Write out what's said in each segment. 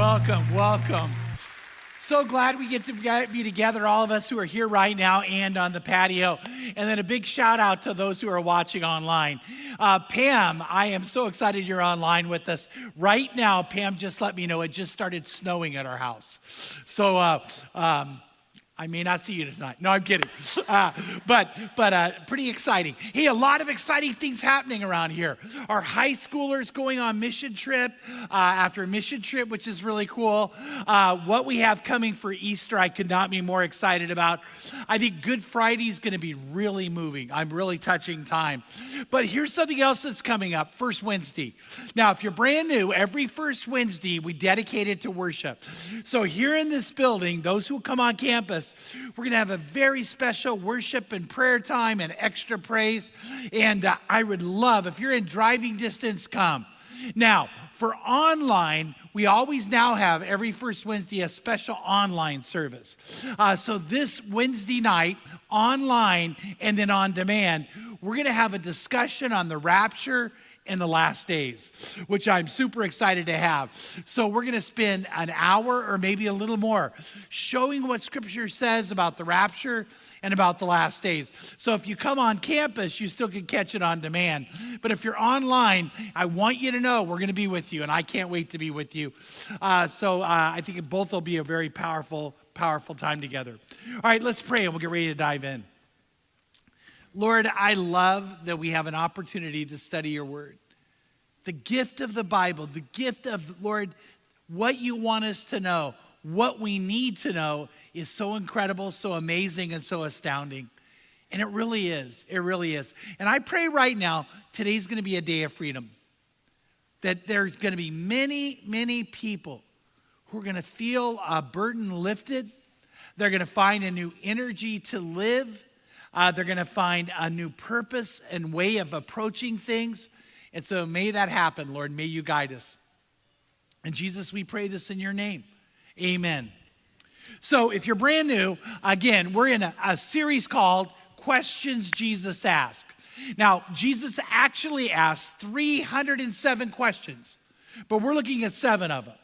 Welcome, welcome. So glad we get to be together, all of us who are here right now and on the patio. And then a big shout out to those who are watching online. Pam, I am so excited you're online with us. Right now, Pam just let me know it just started snowing at our house. So I may not see you tonight. No, I'm kidding. But pretty exciting. Hey, a lot of exciting things happening around here. Our high schoolers going on mission trip after a mission trip, which is really cool. What we have coming for Easter, I could not be more excited about. I think Good Friday is going to be really moving. I'm really touching time. But here's something else that's coming up, First Wednesday. Now, if you're brand new, every First Wednesday, we dedicate it to worship. So here in this building, those who come on campus, we're going to have a very special worship and prayer time and extra praise. And I would love, if you're in driving distance, come. Now, for online, we always now have every first Wednesday a special online service. So this Wednesday night, online and then on demand, we're going to have a discussion on the rapture in the last days, which I'm super excited to have. So we're going to spend an hour or maybe a little more showing what Scripture says about the rapture and about the last days. So if you come on campus, you still can catch it on demand. But if you're online, I want you to know we're going to be with you, and I can't wait to be with you. So I think both will be a very powerful time together. All right, let's pray, and we'll get ready to dive in. Lord, I love that we have an opportunity to study your word. The gift of the Bible, the gift of, Lord, what you want us to know, what we need to know is so incredible, so amazing, and so astounding. And it really is. It really is. And I pray right now, today's going to be a day of freedom. That there's going to be many, many people who are going to feel a burden lifted. They're going to find a new energy to live. They're going to find a new purpose and way of approaching things. And so may that happen, Lord. May you guide us. And Jesus, we pray this in your name. Amen. So if you're brand new, again, we're in a series called Questions Jesus Asked. Now, Jesus actually asked 307 questions, but we're looking at 7 of them.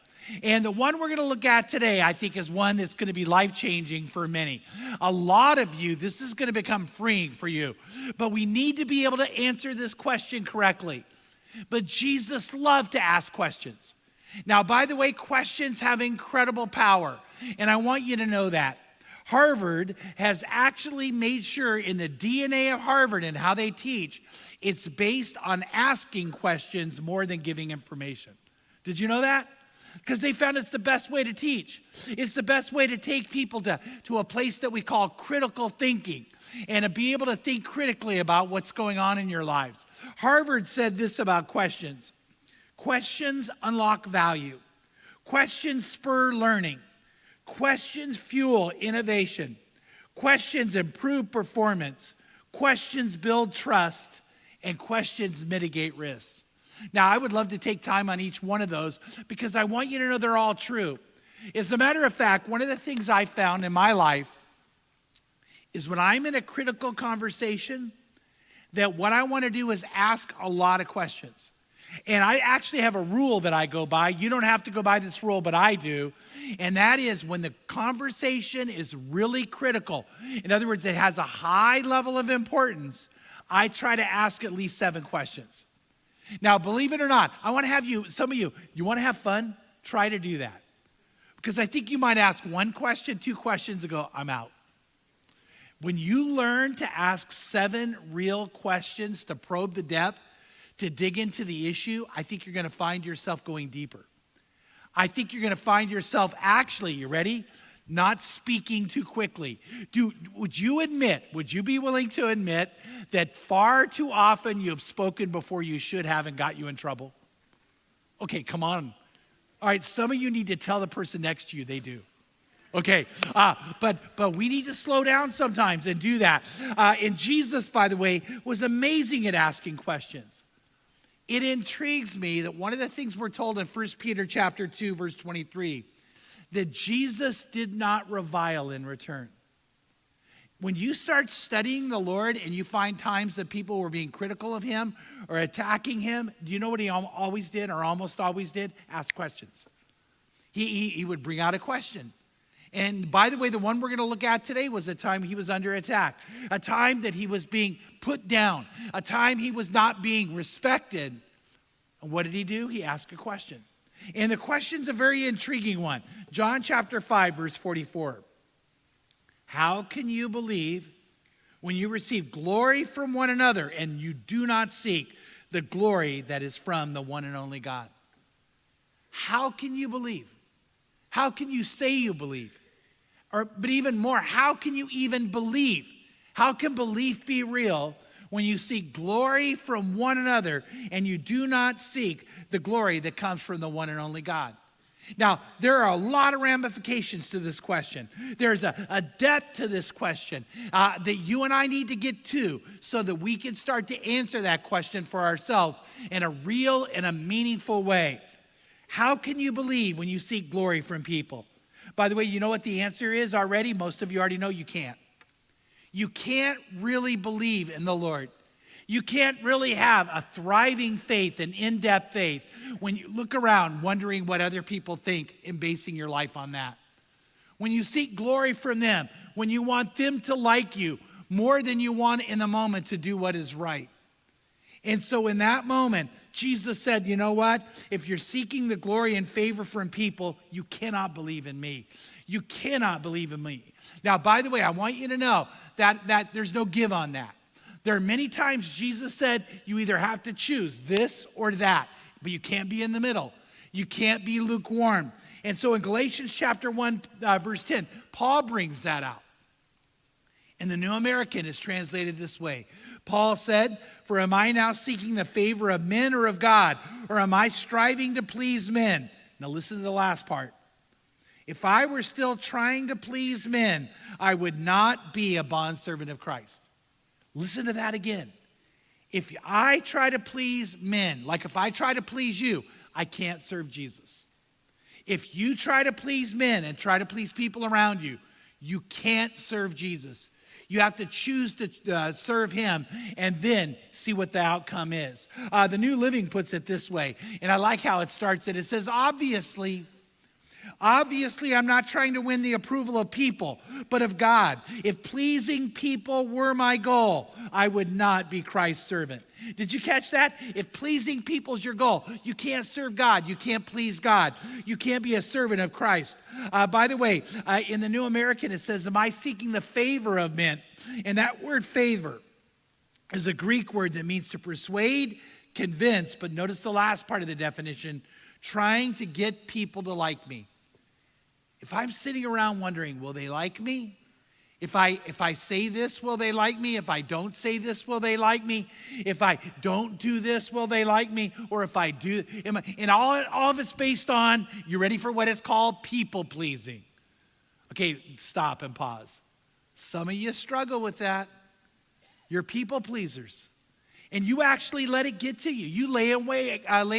And the one we're going to look at today, I think, is one that's going to be life-changing for many. A lot of you, this is going to become freeing for you. But we need to be able to answer this question correctly. But Jesus loved to ask questions. Now, by the way, questions have incredible power. And I want you to know that. Harvard has actually made sure in the DNA of Harvard and how they teach, it's based on asking questions more than giving information. Did you know that? Because they found it's the best way to teach. It's the best way to take people to a place that we call critical thinking and to be able to think critically about what's going on in your lives. Harvard said this about questions. Questions unlock value. Questions spur learning. Questions fuel innovation. Questions improve performance. Questions build trust. And questions mitigate risks. Now, I would love to take time on each one of those because I want you to know they're all true. As a matter of fact, one of the things I found in my life is when I'm in a critical conversation, that what I want to do is ask a lot of questions. And I actually have a rule that I go by. You don't have to go by this rule, but I do. And that is when the conversation is really critical, in other words, it has a high level of importance, I try to ask at least 7 questions. Now, believe it or not, I want to have some of you want to have fun? Try to do that. Because I think you might ask 1 question, 2 questions and go, I'm out. When you learn to ask 7 real questions to probe the depth, to dig into the issue, I think you're going to find yourself going deeper. I think you're going to find yourself actually, you ready? Not speaking too quickly. Would you be willing to admit that far too often you have spoken before you should have and got you in trouble? Okay, come on. All right, some of you need to tell the person next to you they do. Okay, but we need to slow down sometimes and do that. And Jesus, by the way, was amazing at asking questions. It intrigues me that one of the things we're told in 1 Peter chapter 2, verse 23, that Jesus did not revile in return. When you start studying the Lord and you find times that people were being critical of him or attacking him, do you know what he always did or almost always did? Ask questions. He would bring out a question. And by the way, the one we're going to look at today was a time he was under attack, a time that he was being put down, a time he was not being respected. And what did he do? He asked a question. And the question's a very intriguing one. John chapter 5, verse 44. How can you believe when you receive glory from one another and you do not seek the glory that is from the one and only God? How can you believe? How can you say you believe? But even more, how can you even believe? How can belief be real when you seek glory from one another and you do not seek the glory that comes from the one and only God? Now, there are a lot of ramifications to this question. There's a depth to this question that you and I need to get to so that we can start to answer that question for ourselves in a real and a meaningful way. How can you believe when you seek glory from people? By the way, you know what the answer is already? Most of you already know you can't. You can't really believe in the Lord. You can't really have a thriving faith, an in-depth faith, when you look around wondering what other people think and basing your life on that. When you seek glory from them, when you want them to like you more than you want in the moment to do what is right. And so in that moment, Jesus said, you know what? If you're seeking the glory and favor from people, you cannot believe in me. You cannot believe in me. Now, by the way, I want you to know that there's no give on that. There are many times Jesus said you either have to choose this or that, but you can't be in the middle. You can't be lukewarm. And so in Galatians chapter 1, verse 10, Paul brings that out. And the New American is translated this way. Paul said, for am I now seeking the favor of men or of God? Or am I striving to please men? Now listen to the last part. If I were still trying to please men, I would not be a bondservant of Christ. Listen to that again. If I try to please men, like if I try to please you, I can't serve Jesus. If you try to please men and try to please people around you, you can't serve Jesus. You have to choose to serve him and then see what the outcome is. The New Living puts it this way, and I like how it starts. It says, obviously, I'm not trying to win the approval of people, but of God. If pleasing people were my goal, I would not be Christ's servant. Did you catch that? If pleasing people is your goal, you can't serve God. You can't please God. You can't be a servant of Christ. By the way, in the New American, it says, am I seeking the favor of men? And that word favor is a Greek word that means to persuade, convince, but notice the last part of the definition, trying to get people to like me. If I'm sitting around wondering, will they like me? If I say this, will they like me? If I don't say this, will they like me? If I don't do this, will they like me? Or if I do, and all of it's based on, you ready for what it's called? People pleasing. Okay, stop and pause. Some of you struggle with that. You're people pleasers. And you actually let it get to you. You lay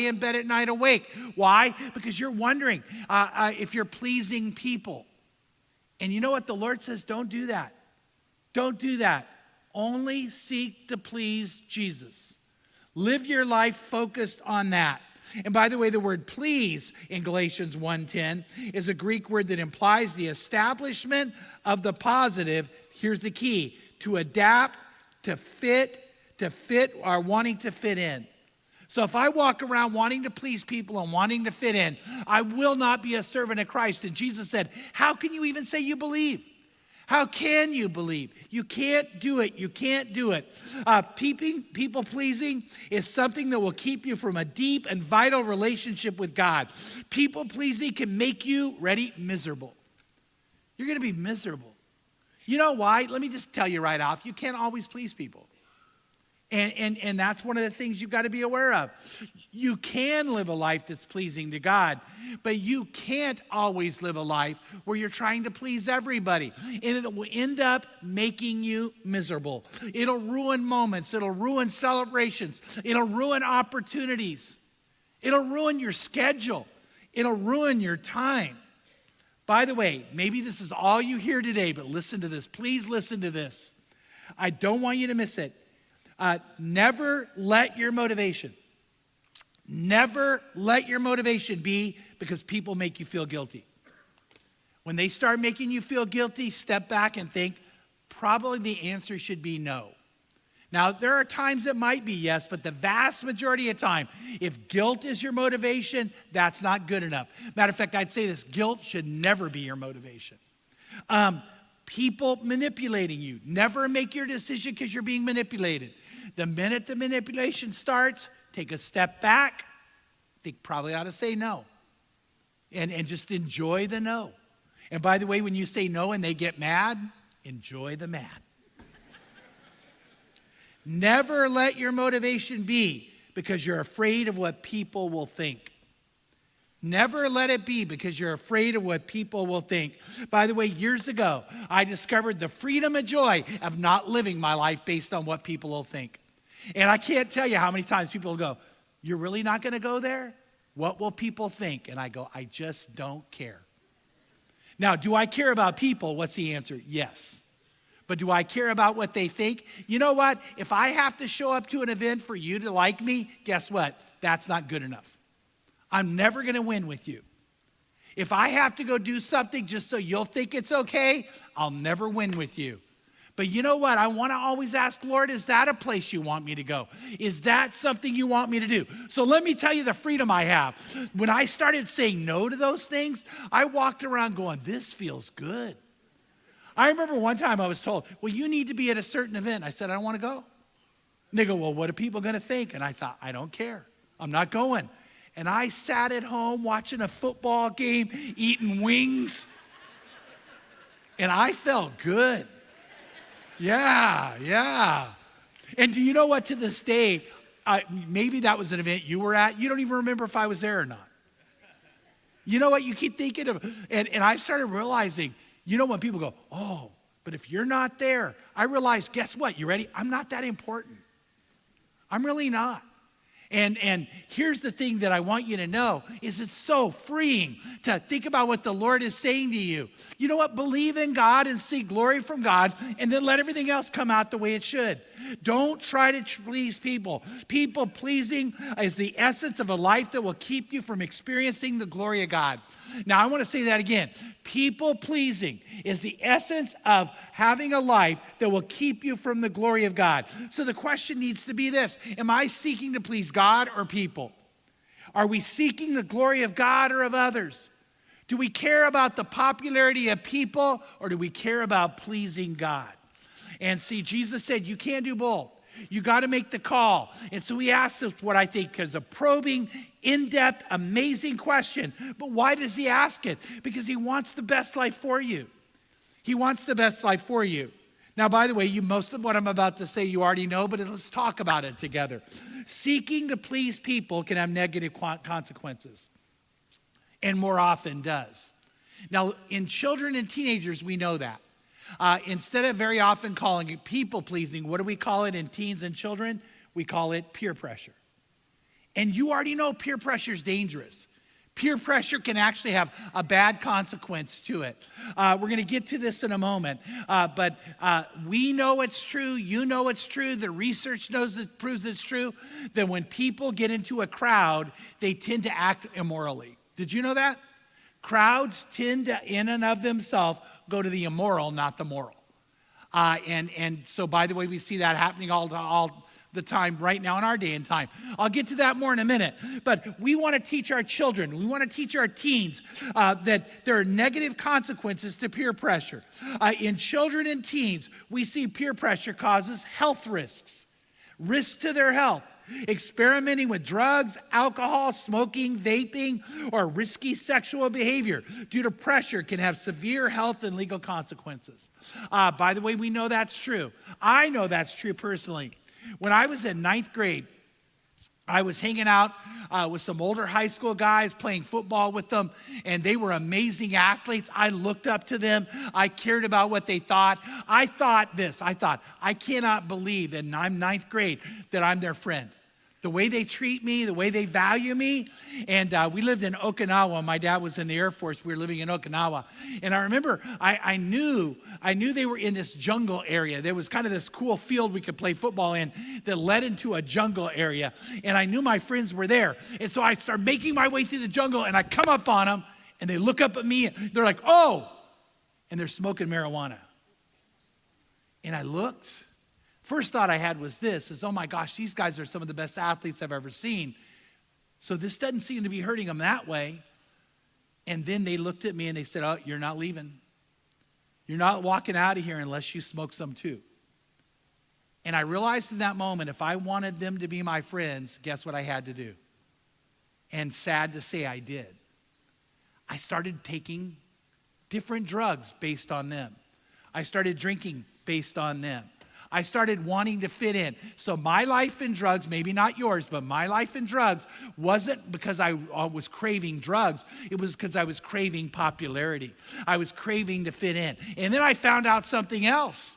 in bed at night awake. Why? Because you're wondering if you're pleasing people. And you know what? The Lord says, don't do that. Don't do that. Only seek to please Jesus. Live your life focused on that. And by the way, the word please in Galatians 1:10 is a Greek word that implies the establishment of the positive. Here's the key: to adapt, to fit, or wanting to fit in. So if I walk around wanting to please people and wanting to fit in, I will not be a servant of Christ. And Jesus said, how can you even say you believe? How can you believe? You can't do it. You can't do it. People pleasing is something that will keep you from a deep and vital relationship with God. People pleasing can make you, ready, miserable. You're going to be miserable. You know why? Let me just tell you right off. You can't always please people. And that's one of the things you've got to be aware of. You can live a life that's pleasing to God, but you can't always live a life where you're trying to please everybody. And it will end up making you miserable. It'll ruin moments. It'll ruin celebrations. It'll ruin opportunities. It'll ruin your schedule. It'll ruin your time. By the way, maybe this is all you hear today, but listen to this. Please listen to this. I don't want you to miss it. Never let your motivation Never let your motivation be because people make you feel guilty. When they start making you feel guilty, step back and think, probably the answer should be no. Now, there are times it might be yes, but the vast majority of time, if guilt is your motivation, that's not good enough. Matter of fact, I'd say this, guilt should never be your motivation. People manipulating you. Never make your decision because you're being manipulated. The minute the manipulation starts, take a step back. Think probably ought to say no. And just enjoy the no. And by the way, when you say no and they get mad, enjoy the mad. Never let your motivation be because you're afraid of what people will think. Never let it be because you're afraid of what people will think. By the way, years ago, I discovered the freedom and joy of not living my life based on what people will think. And I can't tell you how many times people will go, "You're really not going to go there? What will people think?" And I go, "I just don't care." Now, do I care about people? What's the answer? Yes. But do I care about what they think? You know what? If I have to show up to an event for you to like me, guess what? That's not good enough. I'm never going to win with you. If I have to go do something just so you'll think it's okay, I'll never win with you. But you know what? I want to always ask, Lord, is that a place you want me to go? Is that something you want me to do? So let me tell you the freedom I have. When I started saying no to those things, I walked around going, this feels good. I remember one time I was told, well, you need to be at a certain event. I said, I don't want to go. And they go, well, what are people going to think? And I thought, I don't care. I'm not going. And I sat at home watching a football game, eating wings. And I felt good. Yeah. And do you know what? To this day, maybe that was an event you were at. You don't even remember if I was there or not. You know what? You keep thinking of, and I started realizing, you know, when people go, oh, but if you're not there, I realized, guess what? You ready? I'm not that important. I'm really not. And here's the thing that I want you to know is it's so freeing to think about what the Lord is saying to you. You know what? Believe in God and seek glory from God, and then let everything else come out the way it should. Don't try to please people. People pleasing is the essence of a life that will keep you from experiencing the glory of God. Now, I want to say that again. People pleasing is the essence of having a life that will keep you from the glory of God. So the question needs to be this: am I seeking to please God or people? Are we seeking the glory of God or of others? Do we care about the popularity of people, or do we care about pleasing God? And see, Jesus said you can't do both. You got to make the call. And so he asks us what I think is a probing, in-depth, amazing question. But why does he ask it? Because he wants the best life for you. He wants the best life for you. Now, by the way, most of what I'm about to say you already know, but let's talk about it together. Seeking to please people can have negative consequences, and more often does. Now, in children and teenagers, we know that. Instead of very often calling it people pleasing, what do we call it in teens and children? We call it peer pressure. And you already know peer pressure is dangerous. Peer pressure can actually have a bad consequence to it. We're going to get to this in a moment. But we know it's true. You know it's true. The research proves it's true. That when people get into a crowd, they tend to act immorally. Did you know that? Crowds tend to, in and of themselves, go to the immoral, not the moral. And so, by the way, we see that happening all the time right now in our day and time. I'll get to that more in a minute. But we want to teach our children, we want to teach our teens that there are negative consequences to peer pressure. In children and teens, we see peer pressure causes health risks to their health. Experimenting with drugs, alcohol, smoking, vaping, or risky sexual behavior due to pressure can have severe health and legal consequences. By the way, we know that's true. I know that's true personally. When I was in 9th grade, I was hanging out with some older high school guys, playing football with them, and they were amazing athletes. I looked up to them. I cared about what they thought. I thought, I cannot believe, and I'm 9th grade, that I'm their friend. the way they treat me, the way they value me. And we lived in Okinawa. My dad was in the Air Force. We were living in Okinawa. And I remember I knew they were in this jungle area. There was kind of this cool field we could play football in that led into a jungle area. And I knew my friends were there. And so I started making my way through the jungle, and I come up on them, and they look up at me, and they're like, oh, and they're smoking marijuana. And I looked. First thought I had was this, oh my gosh, these guys are some of the best athletes I've ever seen. So this doesn't seem to be hurting them that way. And then they looked at me and they said, oh, you're not leaving. You're not walking out of here unless you smoke some too. And I realized in that moment, if I wanted them to be my friends, guess what I had to do? And sad to say, I did. I started taking different drugs based on them. I started drinking based on them. I started wanting to fit in. So my life in drugs, maybe not yours, but my life in drugs wasn't because I was craving drugs. It was because I was craving popularity. I was craving to fit in. And then I found out something else.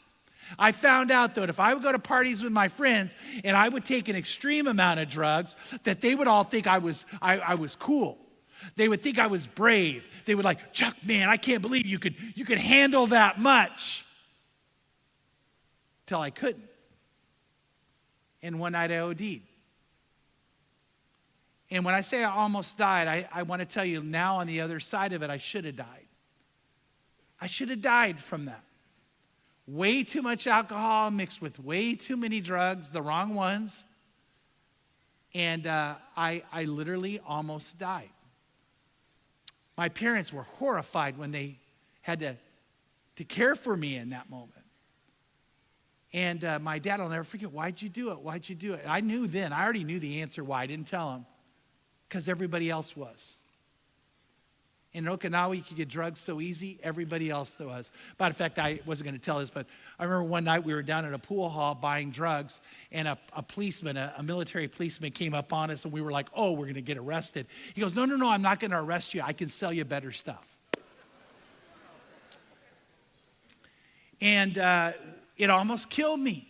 I found out that if I would go to parties with my friends and I would take an extreme amount of drugs, that they would all think I was cool. They would think I was brave. They would like, Chuck, man, I can't believe you could handle that much. Till I couldn't. And one night I OD'd. And when I say I almost died, I want to tell you now on the other side of it, I should have died. I should have died from that. Way too much alcohol mixed with way too many drugs, the wrong ones. And I literally almost died. My parents were horrified when they had to care for me in that moment. And my dad, I'll never forget, why'd you do it? Why'd you do it? I knew then. I already knew the answer why. I didn't tell him. Because everybody else was. In Okinawa, you could get drugs so easy. Everybody else was. Matter of fact, I wasn't going to tell this, but I remember one night we were down at a pool hall buying drugs, and a policeman, a military policeman came up on us, and we were like, oh, we're going to get arrested. He goes, no, I'm not going to arrest you. I can sell you better stuff. And it almost killed me.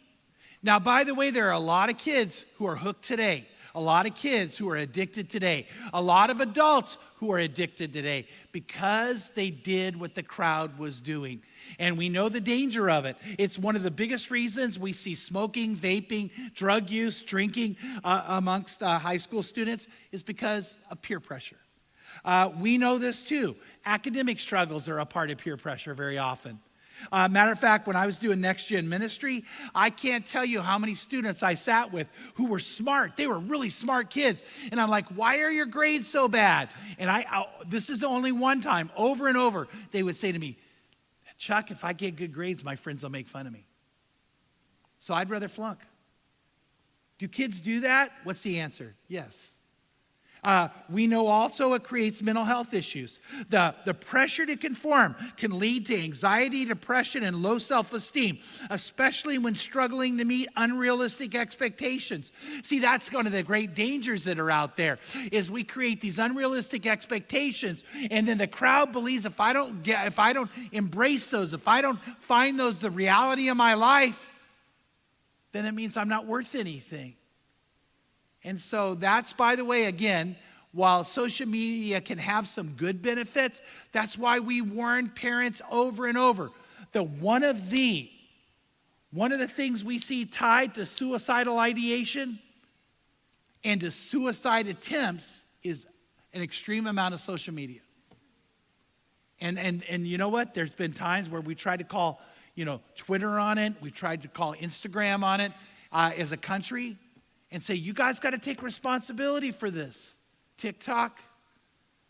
Now, by the way, there are a lot of kids who are hooked today. A lot of kids who are addicted today. A lot of adults who are addicted today because they did what the crowd was doing. And we know the danger of it. It's one of the biggest reasons we see smoking, vaping, drug use, drinking amongst high school students is because of peer pressure. We know this too. Academic struggles are a part of peer pressure very often. Matter of fact, when I was doing Next Gen Ministry, I can't tell you how many students I sat with who were smart. They were really smart kids. And I'm like, why are your grades so bad? And this is only one time, over and over, they would say to me, Chuck, if I get good grades, my friends will make fun of me. So I'd rather flunk. Do kids do that? What's the answer? Yes. We know also it creates mental health issues. The pressure to conform can lead to anxiety, depression, and low self-esteem, especially when struggling to meet unrealistic expectations. See, that's one of the great dangers that are out there, is we create these unrealistic expectations, and then the crowd believes if I don't embrace those, if I don't find those the reality of my life, then it means I'm not worth anything. And so that's, by the way, again, while social media can have some good benefits, that's why we warn parents over and over that one of the things we see tied to suicidal ideation and to suicide attempts is an extreme amount of social media. And you know what? There's been times where we tried to call, Twitter on it. We tried to call Instagram on it as a country. And say, you guys got to take responsibility for this. TikTok.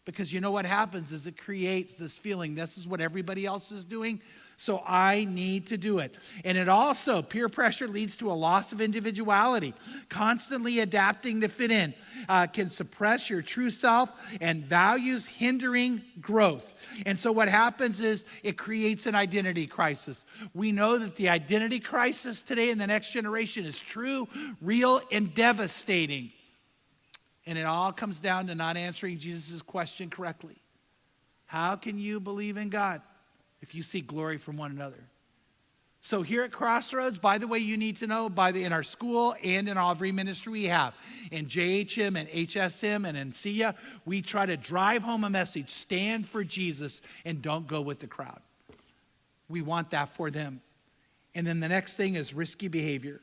Because you know what happens is it creates this feeling, this is what everybody else is doing, so I need to do it. And it also, peer pressure leads to a loss of individuality. Constantly adapting to fit in can suppress your true self and values, hindering growth. And so what happens is it creates an identity crisis. We know that the identity crisis today in the next generation is true, real, and devastating. And it all comes down to not answering Jesus' question correctly. How can you believe in God if you seek glory from one another? So here at Crossroads, by the way, you need to know, in our school and in every ministry we have, in JHM and HSM and in SIA, we try to drive home a message, stand for Jesus and don't go with the crowd. We want that for them. And then the next thing is risky behavior.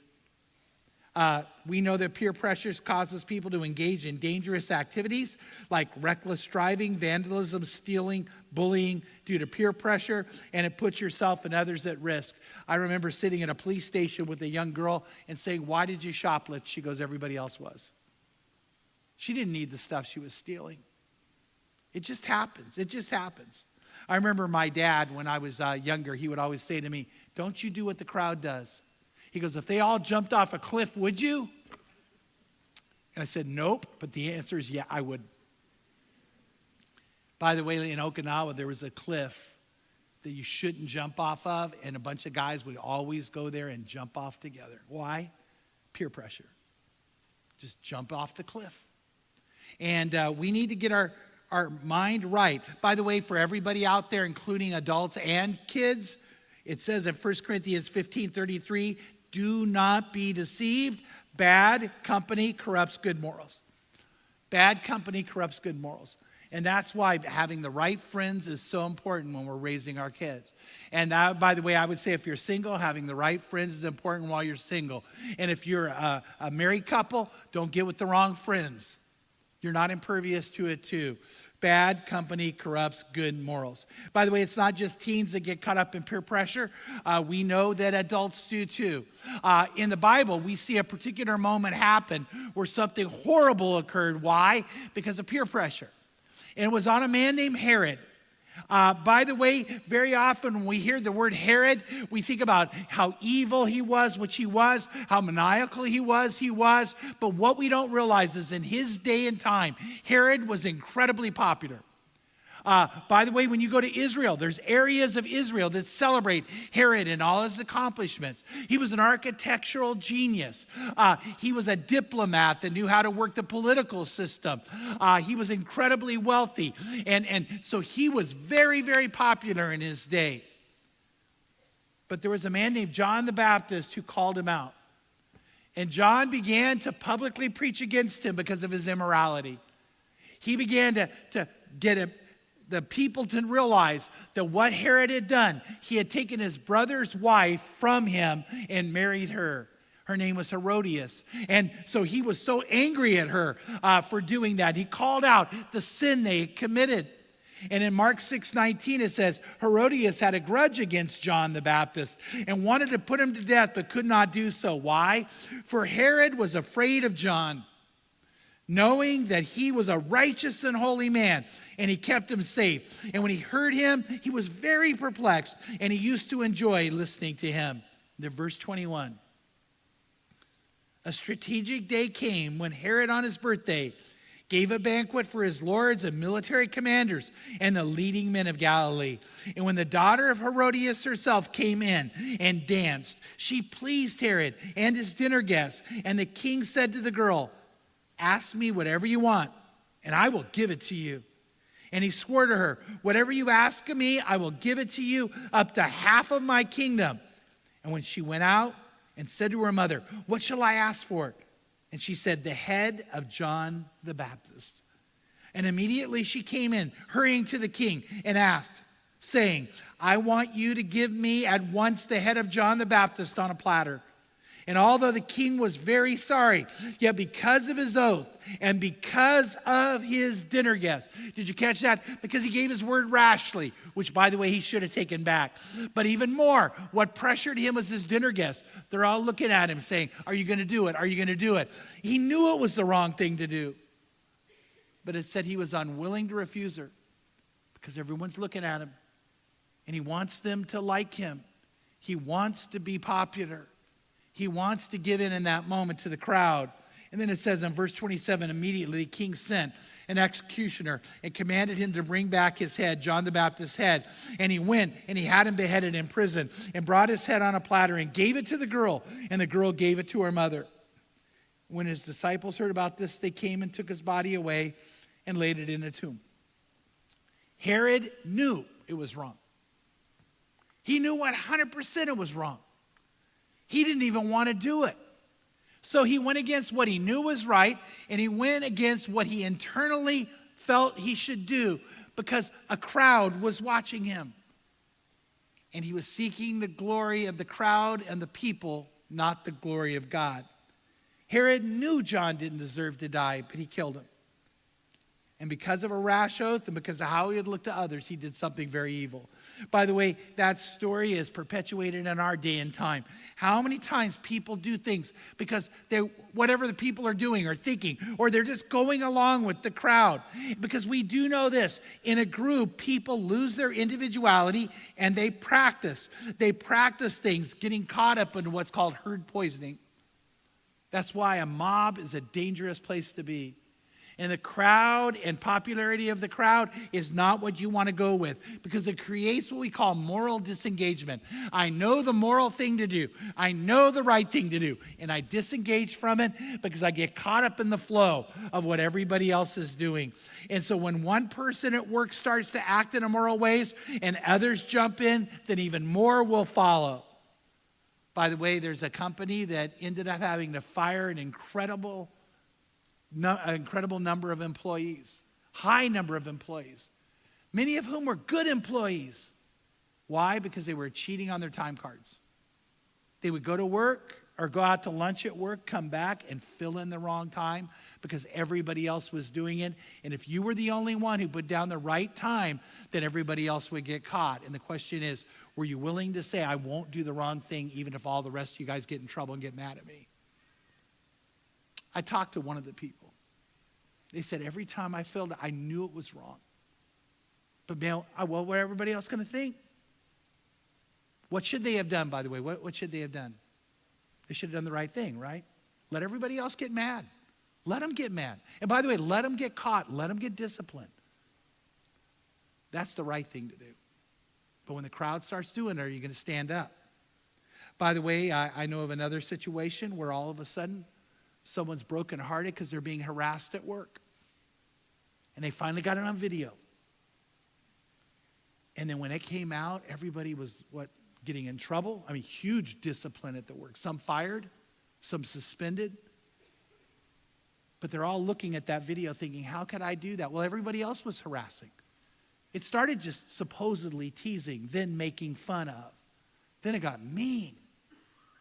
We know that peer pressure causes people to engage in dangerous activities like reckless driving, vandalism, stealing, bullying due to peer pressure, and it puts yourself and others at risk. I remember sitting at a police station with a young girl and saying, "Why did you shoplift?" She goes, "Everybody else was." She didn't need the stuff she was stealing. It just happens. It just happens. I remember my dad, when I was younger, he would always say to me, "Don't you do what the crowd does." He goes, "If they all jumped off a cliff, would you?" And I said, "Nope," but the answer is yeah, I would. By the way, in Okinawa, there was a cliff that you shouldn't jump off of, and a bunch of guys would always go there and jump off together. Why? Peer pressure. Just jump off the cliff. And we need to get our mind right. By the way, for everybody out there, including adults and kids, it says in 1 Corinthians 15:33, "Do not be deceived. Bad company corrupts good morals." Bad company corrupts good morals. And that's why having the right friends is so important when we're raising our kids. And that, by the way, I would say if you're single, having the right friends is important while you're single. And if you're a married couple, don't get with the wrong friends. You're not impervious to it too. Bad company corrupts good morals. By the way, it's not just teens that get caught up in peer pressure. We know that adults do too. In the Bible, we see a particular moment happen where something horrible occurred. Why? Because of peer pressure. And it was on a man named Herod. By the way, very often when we hear the word Herod, we think about how evil he was, which he was, how maniacal he was. But what we don't realize is in his day and time, Herod was incredibly popular. By the way, when you go to Israel, there's areas of Israel that celebrate Herod and all his accomplishments. He was an architectural genius. He was a diplomat that knew how to work the political system. He was incredibly wealthy. And so he was very, very popular in his day. But there was a man named John the Baptist who called him out. And John began to publicly preach against him because of his immorality. He began to get the people to realize that what Herod had done, he had taken his brother's wife from him and married her. Her name was Herodias. And so he was so angry at her for doing that. He called out the sin they had committed. And in Mark 6:19 it says, Herodias had a grudge against John the Baptist and wanted to put him to death but could not do so. Why? For Herod was afraid of John, knowing that he was a righteous and holy man, and he kept him safe. And when he heard him, he was very perplexed, and he used to enjoy listening to him. Then verse 21. A strategic day came when Herod on his birthday gave a banquet for his lords and military commanders and the leading men of Galilee. And when the daughter of Herodias herself came in and danced, she pleased Herod and his dinner guests. And the king said to the girl, "Ask me whatever you want, and I will give it to you." And he swore to her, "Whatever you ask of me, I will give it to you, up to half of my kingdom." And when she went out and said to her mother, "What shall I ask for?" And she said, "The head of John the Baptist." And immediately she came in, hurrying to the king, and asked, saying, "I want you to give me at once the head of John the Baptist on a platter." And although the king was very sorry, yet because of his oath and because of his dinner guests. Did you catch that? Because he gave his word rashly, which, by the way, he should have taken back. But even more, what pressured him was his dinner guests. They're all looking at him saying, "Are you going to do it? Are you going to do it?" He knew it was the wrong thing to do. But it said he was unwilling to refuse her because everyone's looking at him. And he wants them to like him. He wants to be popular. He wants to give in that moment to the crowd. And then it says in verse 27, immediately the king sent an executioner and commanded him to bring back his head, John the Baptist's head. And he went and he had him beheaded in prison and brought his head on a platter and gave it to the girl. And the girl gave it to her mother. When his disciples heard about this, they came and took his body away and laid it in a tomb. Herod knew it was wrong. He knew 100% it was wrong. He didn't even want to do it. So he went against what he knew was right, and he went against what he internally felt he should do because a crowd was watching him. And he was seeking the glory of the crowd and the people, not the glory of God. Herod knew John didn't deserve to die, but he killed him. And because of a rash oath and because of how he had looked to others, he did something very evil. By the way, that story is perpetuated in our day and time. How many times people do things because whatever the people are doing or thinking, or they're just going along with the crowd. Because we do know this, in a group, people lose their individuality and they practice. They practice things, getting caught up in what's called herd poisoning. That's why a mob is a dangerous place to be. And the crowd and popularity of the crowd is not what you want to go with because it creates what we call moral disengagement. I know the moral thing to do. I know the right thing to do. And I disengage from it because I get caught up in the flow of what everybody else is doing. And so when one person at work starts to act in immoral ways and others jump in, then even more will follow. By the way, there's a company that ended up having to fire an incredible number of employees, high number of employees, many of whom were good employees. Why? Because they were cheating on their time cards. They would go to work or go out to lunch at work, come back and fill in the wrong time because everybody else was doing it. And if you were the only one who put down the right time, then everybody else would get caught. And the question is, were you willing to say, I won't do the wrong thing even if all the rest of you guys get in trouble and get mad at me? I talked to one of the people. They said, every time I filled it, I knew it was wrong. But man, what were everybody else going to think? What should they have done, by the way? What should they have done? They should have done the right thing, right? Let everybody else get mad. Let them get mad. And by the way, let them get caught. Let them get disciplined. That's the right thing to do. But when the crowd starts doing it, are you going to stand up? By the way, I know of another situation where all of a sudden, someone's brokenhearted because they're being harassed at work. And they finally got it on video. And then when it came out, everybody was, getting in trouble? I mean, huge discipline at the work. Some fired, some suspended. But they're all looking at that video thinking, how could I do that? Well, everybody else was harassing. It started just supposedly teasing, then making fun of. Then it got mean.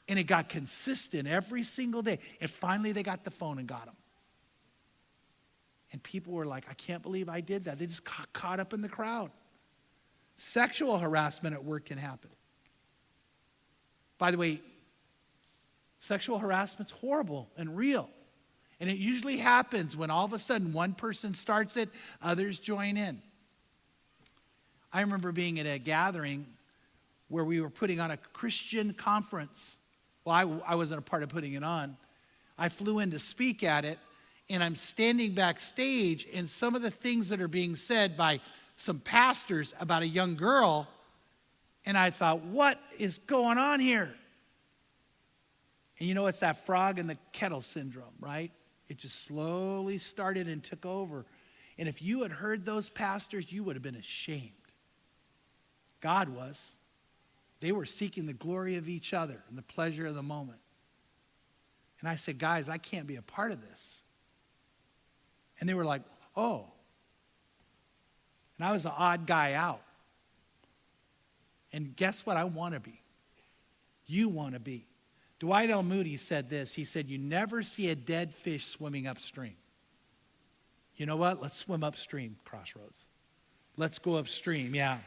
And it got consistent every single day. And finally they got the phone and got them. And people were like, I can't believe I did that. They just got caught up in the crowd. Sexual harassment at work can happen. By the way, sexual harassment's horrible and real. And it usually happens when all of a sudden one person starts it, others join in. I remember being at a gathering where we were putting on a Christian conference. Well, I wasn't a part of putting it on. I flew in to speak at it, and I'm standing backstage, and some of the things that are being said by some pastors about a young girl, and I thought, what is going on here? And you know, it's that frog in the kettle syndrome, right? It just slowly started and took over. And if you had heard those pastors, you would have been ashamed. God was. They were seeking the glory of each other and the pleasure of the moment. And I said, guys, I can't be a part of this. And they were like, oh. And I was the odd guy out. And guess what I want to be? You want to be. Dwight L. Moody said this. He said, you never see a dead fish swimming upstream. You know what? Let's swim upstream, Crossroads. Let's go upstream, yeah.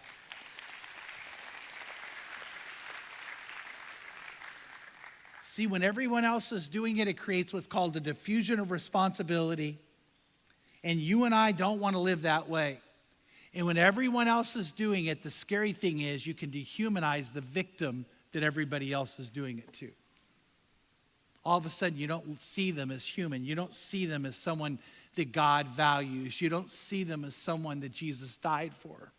See, when everyone else is doing it, it creates what's called a diffusion of responsibility. And you and I don't want to live that way. And when everyone else is doing it, the scary thing is you can dehumanize the victim that everybody else is doing it to. All of a sudden, you don't see them as human. You don't see them as someone that God values. You don't see them as someone that Jesus died for.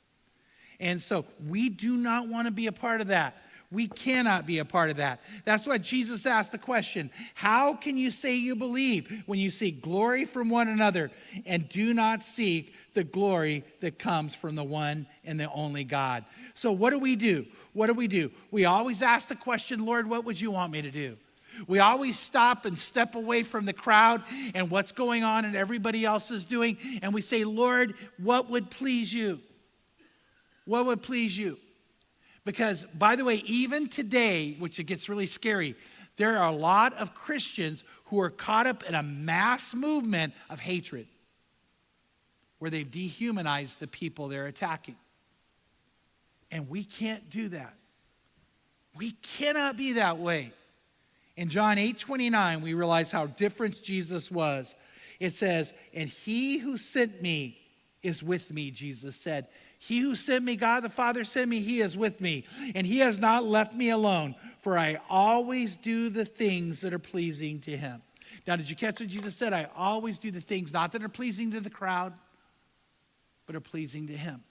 And so we do not want to be a part of that. We cannot be a part of that. That's why Jesus asked the question, how can you say you believe when you seek glory from one another and do not seek the glory that comes from the one and the only God. So what do we do? What do we do? We always ask the question, Lord, what would you want me to do? We always stop and step away from the crowd and what's going on and everybody else is doing. And we say, Lord, what would please you? What would please you? Because, by the way, even today, which it gets really scary, there are a lot of Christians who are caught up in a mass movement of hatred where they've dehumanized the people they're attacking. And we can't do that. We cannot be that way. In John 8:29, we realize how different Jesus was. It says, and he who sent me is with me, Jesus said. He who sent me, God the Father sent me, he is with me. And he has not left me alone, for I always do the things that are pleasing to him. Now, did you catch what Jesus said? I always do the things not that are pleasing to the crowd, but are pleasing to him.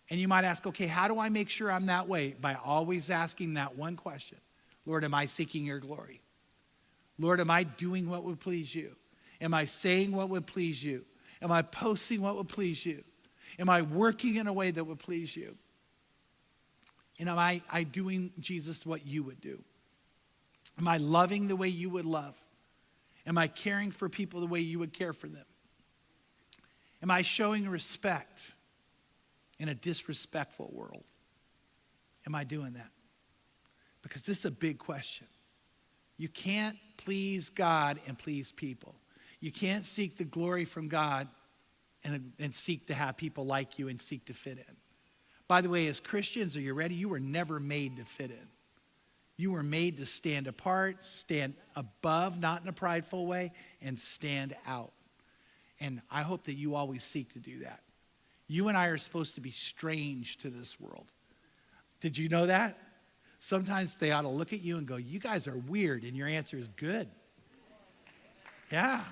And you might ask, okay, how do I make sure I'm that way? By always asking that one question. Lord, am I seeking your glory? Lord, am I doing what would please you? Am I saying what would please you? Am I posting what would please you? Am I working in a way that would please you? And am I doing, Jesus, what you would do? Am I loving the way you would love? Am I caring for people the way you would care for them? Am I showing respect in a disrespectful world? Am I doing that? Because this is a big question. You can't please God and please people. You can't seek the glory from God and seek to have people like you and seek to fit in. By the way, as Christians, are you ready? You were never made to fit in. You were made to stand apart, stand above, not in a prideful way, and stand out. And I hope that you always seek to do that. You and I are supposed to be strange to this world. Did you know that? Sometimes they ought to look at you and go, you guys are weird, and your answer is good. Yeah.